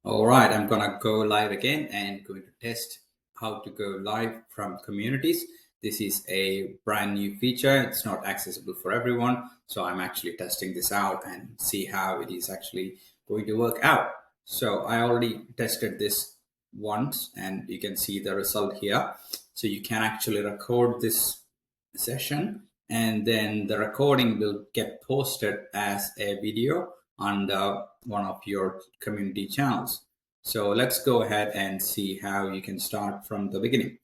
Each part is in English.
All right, I'm gonna go live again and going to test how to go live from communities. This is a brand new feature. It's not accessible for everyone. So I'm actually testing this out and see how it is actually going to work out. So I already tested this once and you can see the result here. So you can actually record this session and then the recording will get posted as a video on one of your community channels. So let's go ahead and see how you can start from the beginning.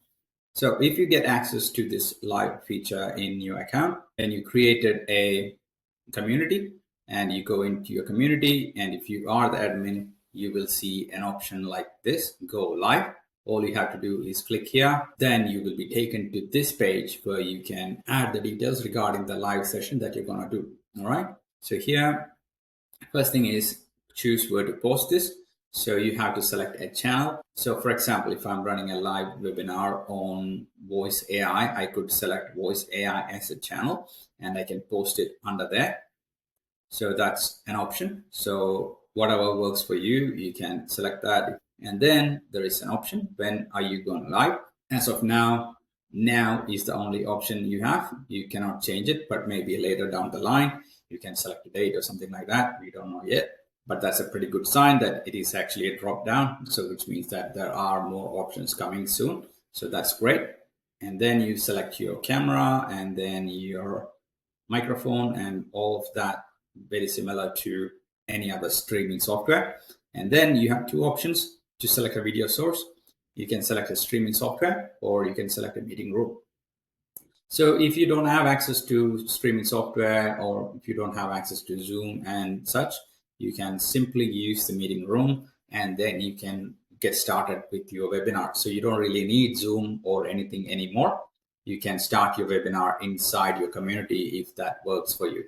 So if you get access to this live feature in your account and you created a community and you go into your community, and if you are the admin, you will see an option like this, go live. All you have to do is click here. Then you will be taken to this page where you can add the details regarding the live session that you're going to do. All right. So here, first thing is choose where to post this. So you have to select a channel. So for example, if I'm running a live webinar on Voice AI, I could select Voice AI as a channel and I can post it under there. So that's an option. So whatever works for you, you can select that. And then there is an option, when are you going live? As of now is the only option you have. You cannot change it, but maybe later down the line, you can select a date or something like that. We don't know yet, but that's a pretty good sign that it is actually a drop down. So which means that there are more options coming soon. So that's great. And then you select your camera and then your microphone and all of that, very similar to any other streaming software. And then you have two options to select a video source. You can select a streaming software or you can select a meeting room. So if you don't have access to streaming software or if you don't have access to Zoom and such, you can simply use the meeting room and then you can get started with your webinar. So you don't really need Zoom or anything anymore. You can start your webinar inside your community if that works for you.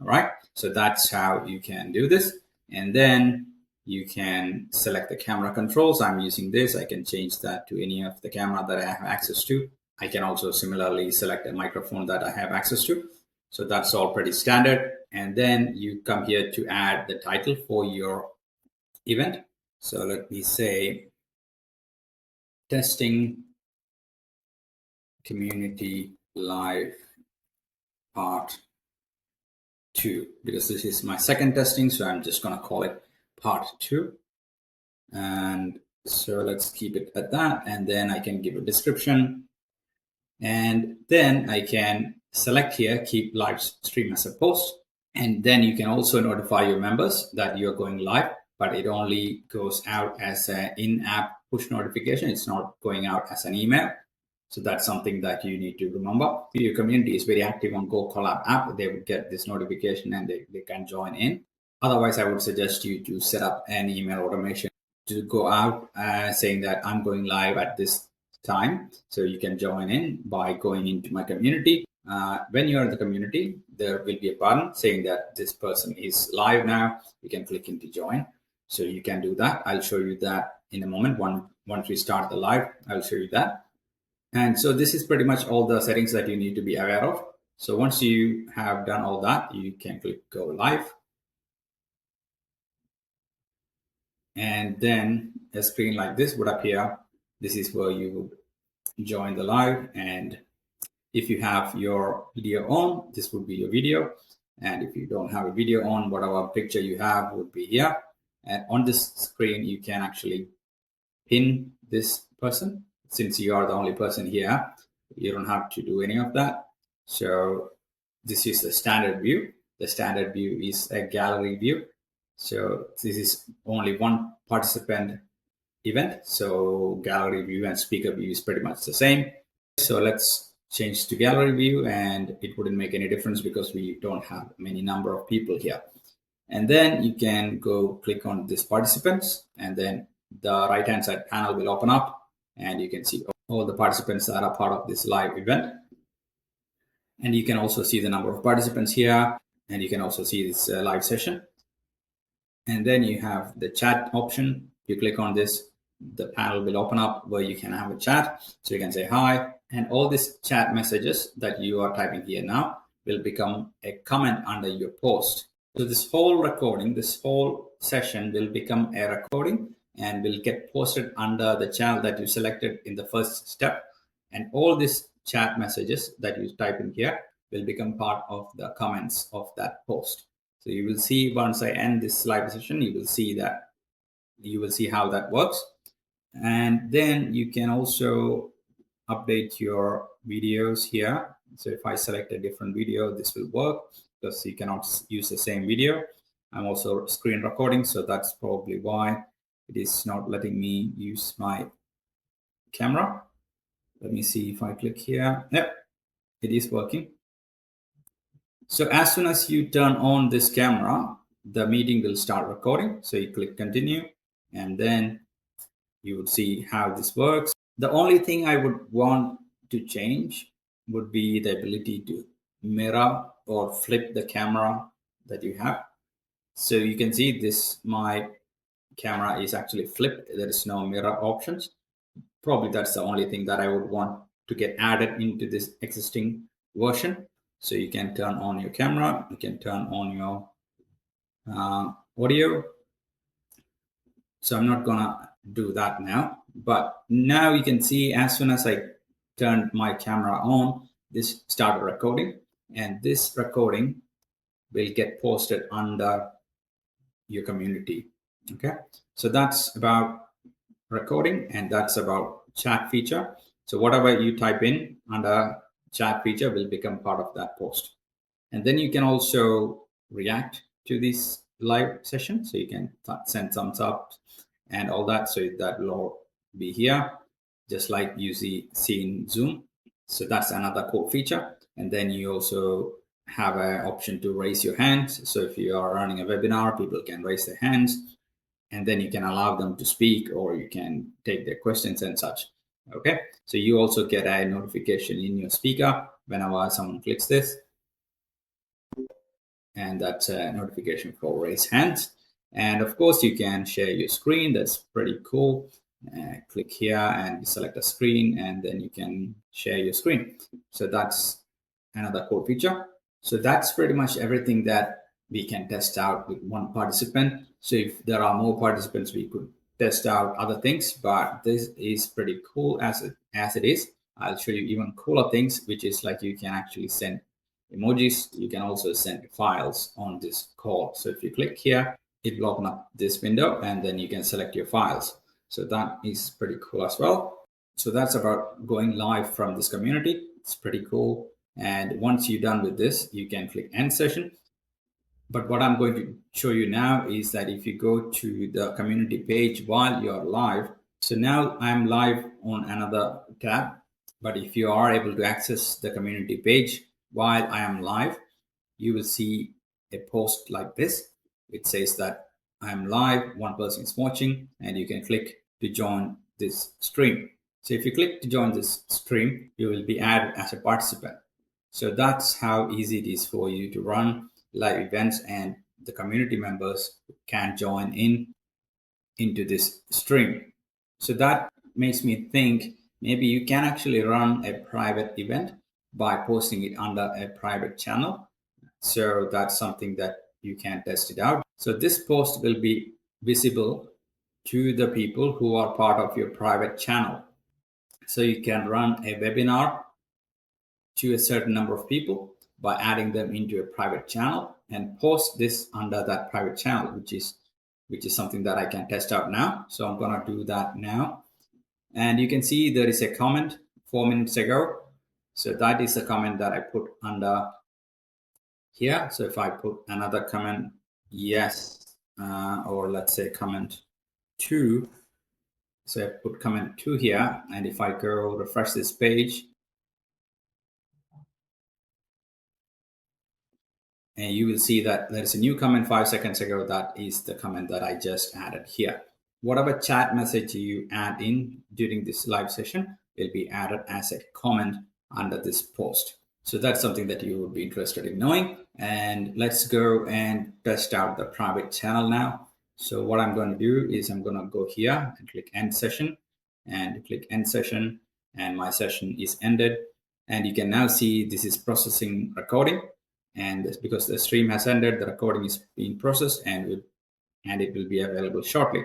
All right. So that's how you can do this. And then you can select the camera controls. I'm using this. I can change that to any of the camera that I have access to. I can also similarly select a microphone that I have access to. So that's all pretty standard. And then you come here to add the title for your event. So let me say testing community live part 2, because this is my second testing. So I'm just going to call it part 2. And so let's keep it at that. And then I can give a description. And then I can select here, keep live stream as a post. And then you can also notify your members that you're going live, but it only goes out as an in-app push notification. It's not going out as an email. So that's something that you need to remember. If your community is very active on GoCollab app, they would get this notification and they can join in. Otherwise, I would suggest you to set up an email automation to go out saying that I'm going live at this time. So you can join in by going into my community. When you're in the community, there will be a button saying that this person is live now. You can click into join. So you can do that. I'll show you that in a moment. Once we start the live, I'll show you that. And so this is pretty much all the settings that you need to be aware of. So once you have done all that, you can click go live. And then a screen like this would appear. This is where you would join the live. And if you have your video on, this would be your video. And if you don't have a video on, whatever picture you have would be here. And on this screen, you can actually pin this person. Since you are the only person here, you don't have to do any of that. So this is the standard view. The standard view is a gallery view. So this is only one participant event. So gallery view and speaker view is pretty much the same. So let's change to gallery view, and it wouldn't make any difference because we don't have many number of people here. And then you can go click on this participants, and then the right hand side panel will open up and you can see all the participants that are part of this live event. And you can also see the number of participants here, and you can also see this live session. And then you have the chat option. You click on this, the panel will open up where you can have a chat. So you can say hi, and all these chat messages that you are typing here now will become a comment under your post. So this whole recording, this whole session will become a recording and will get posted under the channel that you selected in the first step. And all these chat messages that you type in here will become part of the comments of that post. So you will see once I end this live session, you will see how that works. And then you can also update your videos here. So if I select a different video, this will work because you cannot use the same video. I'm also screen recording, so that's probably why it is not letting me use my camera. Let me see if I click here. Yep, it is working. So as soon as you turn on this camera, the meeting will start recording. So you click continue, and then you would see how this works. The only thing I would want to change would be the ability to mirror or flip the camera that you have. So you can see this, my camera is actually flipped. There is no mirror options. Probably that's the only thing that I would want to get added into this existing version. So you can turn on your camera, you can turn on your audio. So I'm not gonna do that now, but now you can see as soon as I turned my camera on, this started recording, and this recording will get posted under your community. Okay, so that's about recording, and that's about chat feature. So whatever you type in under chat feature will become part of that post. And then you can also react to this live session. So you can send thumbs up and all that. So that will all be here, just like you see in Zoom. So that's another cool feature. And then you also have an option to raise your hands. So if you are running a webinar, people can raise their hands, and then you can allow them to speak, or you can take their questions and such. Okay, so you also get a notification in your speaker whenever someone clicks this, and that's a notification for raise hands. And of course, you can share your screen. That's pretty cool. Click here and select a screen, and then you can share your screen. So that's another cool feature. So that's pretty much everything that we can test out with one participant. So if there are more participants, we could test out other things, but this is pretty cool as it is. I'll show you even cooler things, which is like you can actually send emojis. You can also send files on this call. So if you click here, it will open up this window, and then you can select your files. So that is pretty cool as well. So that's about going live from this community. It's pretty cool. And once you're done with this, you can click end session. But what I'm going to show you now is that if you go to the community page while you're live, so now I'm live on another tab, but if you are able to access the community page while I am live, you will see a post like this. It says that I'm live, one person is watching, and you can click to join this stream. So if you click to join this stream, you will be added as a participant. So that's how easy it is for you to run live events, and the community members can join into this stream. So that makes me think maybe you can actually run a private event by posting it under a private channel. So that's something that you can test it out. So this post will be visible to the people who are part of your private channel. So you can run a webinar to a certain number of people by adding them into a private channel and post this under that private channel, which is something that I can test out now. So I'm going to do that now. And you can see there is a comment 4 minutes ago. So that is the comment that I put under here. So if I put another comment, yes, or let's say comment 2. So I put comment 2 here. And if I go refresh this page, and you will see that there's a new comment 5 seconds ago. That is the comment that I just added here. Whatever chat message you add in during this live session will be added as a comment under this post. So that's something that you would be interested in knowing. And let's go and test out the private channel now. So what I'm going to do is I'm going to go here and click end session, and click end session, and my session is ended. And you can now see this is processing recording. And because the stream has ended, the recording is being processed, and it will be available shortly.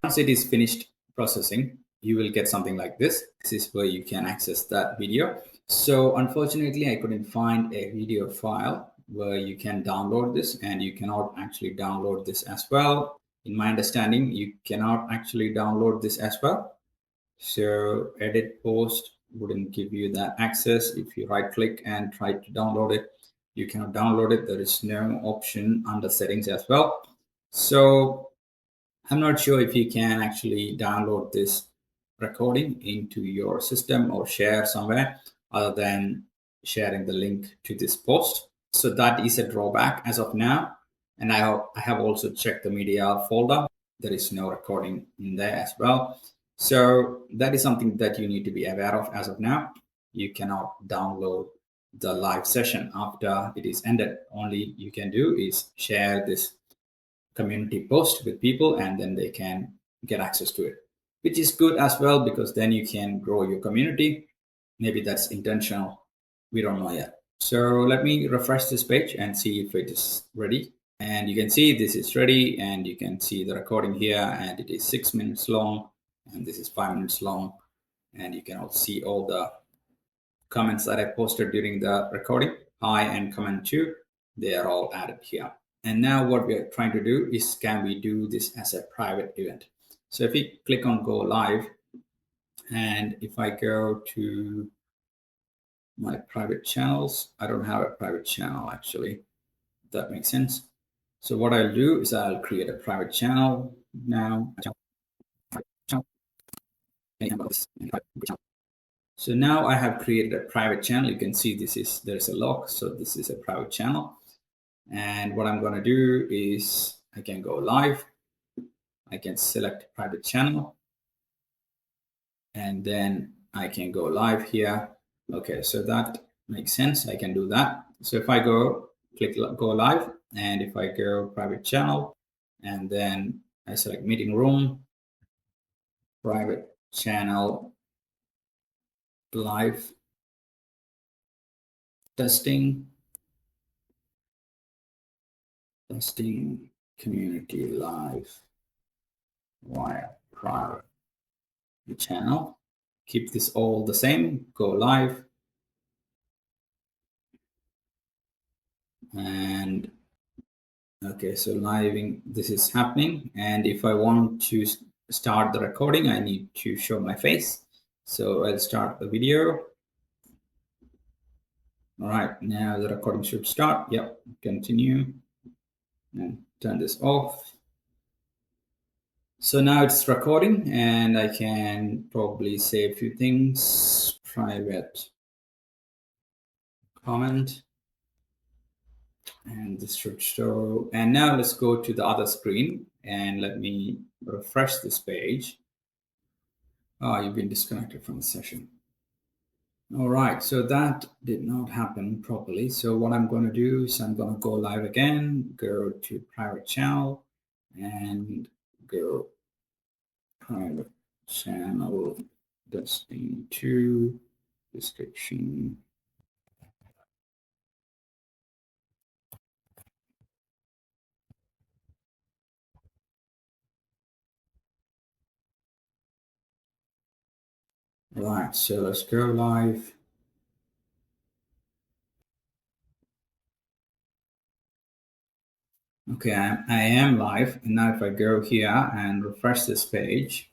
once it is finished processing, you will get something like this. This is where you can access that video. So unfortunately, I couldn't find a video file where you can download this, and you cannot actually download this as well. In my understanding, you cannot actually download this as well. So edit post wouldn't give you that access. If you right click and try to download it, you cannot download it. There is no option under settings as well. So I'm not sure if you can actually download this recording into your system or share somewhere other than sharing the link to this post. So that is a drawback as of now. And I have also checked the media folder. There is no recording in there as well. So that is something that you need to be aware of as of now. You cannot download the live session after it is ended. Only you can do is share this community post with people, and then they can get access to it, which is good as well, because then you can grow your community. Maybe that's intentional. We don't know yet. So let me refresh this page and see if it is ready. And you can see this is ready, and you can see the recording here, and it is 6 minutes long, and this is 5 minutes long. And you can also see all the comments that I posted during the recording. Hi and comment 2, they are all added here. And now what we are trying to do is, can we do this as a private event? So if we click on go live, and if I go to my private channels, I don't have a private channel actually. If that makes sense. So what I'll do is I'll create a private channel now. So now I have created a private channel. You can see there's a lock. So this is a private channel. And what I'm going to do is I can go live. I can select private channel, and then I can go live here. Okay, so that makes sense. I can do that. So if I click go live, and if I go private channel, and then I select meeting room, private channel, live, testing community live via private channel. Keep this all the same, go live. And okay, so living, this is happening. And if I want to start the recording, I need to show my face. So I'll start the video. All right, now the recording should start. Yep, continue and turn this off. So now it's recording, and I can probably say a few things. Private comment, and this should show. And now let's go to the other screen, and let me refresh this page. Oh, you've been disconnected from the session. All right, so that did not happen properly. So what I'm going to do is I'm going to go live again, go to private channel, and go private channel, testing 2, description. Right, so let's go live. Okay, I am live. And now if I go here and refresh this page,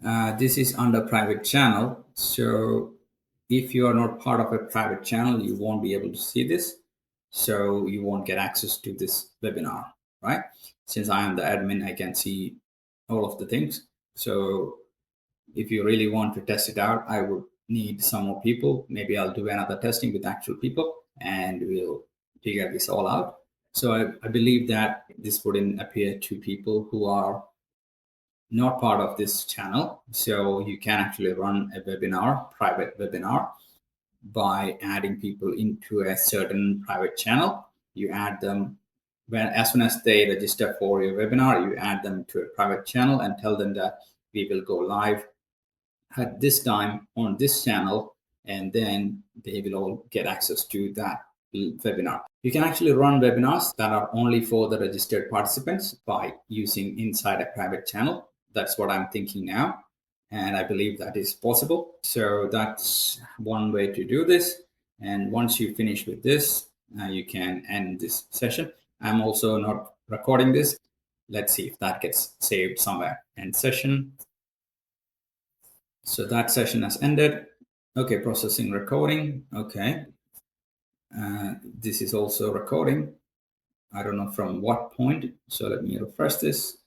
this is under private channel. So if you are not part of a private channel, you won't be able to see this. So you won't get access to this webinar, right? Since I am the admin, I can see all of the things. So if you really want to test it out, I would need some more people. Maybe I'll do another testing with actual people, and we'll figure this all out. So I believe that this wouldn't appear to people who are not part of this channel. So you can actually run a webinar, private webinar, by adding people into a certain private channel. You add them as soon as they register for your webinar, you add them to a private channel and tell them that we will go live at this time on this channel, and then they will all get access to that webinar. You can actually run webinars that are only for the registered participants by using inside a private channel. That's what I'm thinking now. And I believe that is possible. So that's one way to do this. And once you finish with this, you can end this session. I'm also not recording this. Let's see if that gets saved somewhere. End session. So that session has ended. Okay, processing recording. Okay. This is also recording. I don't know from what point. So let me refresh this.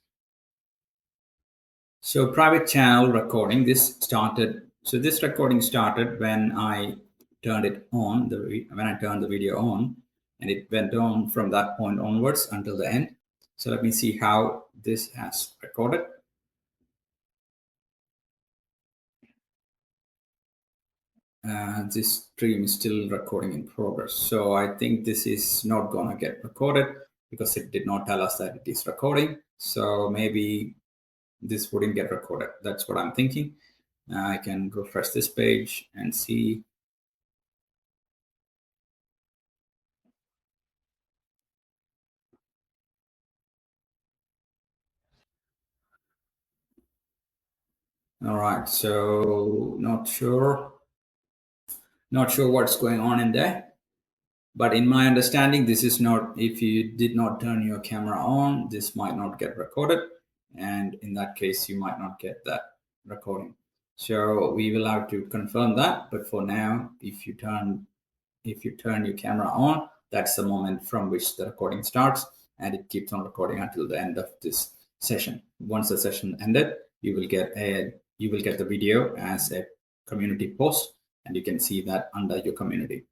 So private channel recording, this started. So this recording started when I turned it on, when I turned the video on, and it went on from that point onwards until the end. So let me see how this has recorded. This stream is still recording in progress. So I think this is not gonna get recorded because it did not tell us that it is recording. So maybe this wouldn't get recorded. That's what I'm thinking. I can refresh this page and see. All right, so not sure what's going on in there. But in my understanding, this is not, if you did not turn your camera on, this might not get recorded. And in that case, you might not get that recording. So we will have to confirm that. But for now, if you turn your camera on, that's the moment from which the recording starts, and it keeps on recording until the end of this session. Once the session ended, you will get the video as a community post, and you can see that under your community.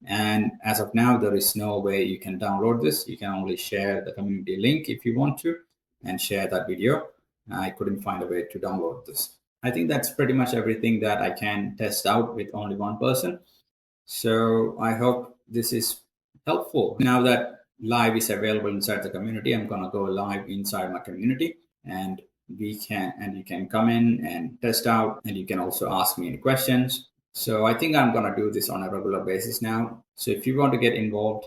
And as of now, there is no way you can download this. You can only share the community link if you want to and share that video. I couldn't find a way to download this. I think that's pretty much everything that I can test out with only one person. So I hope this is helpful. Now that live is available inside the community, I'm going to go live inside my community, and you can come in and test out, and you can also ask me any questions. So I think I'm going to do this on a regular basis now. So if you want to get involved,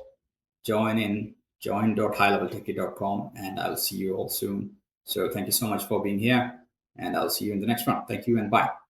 join.highleveltechie.com, and I'll see you all soon. So thank you so much for being here, and I'll see you in the next one. Thank you and bye.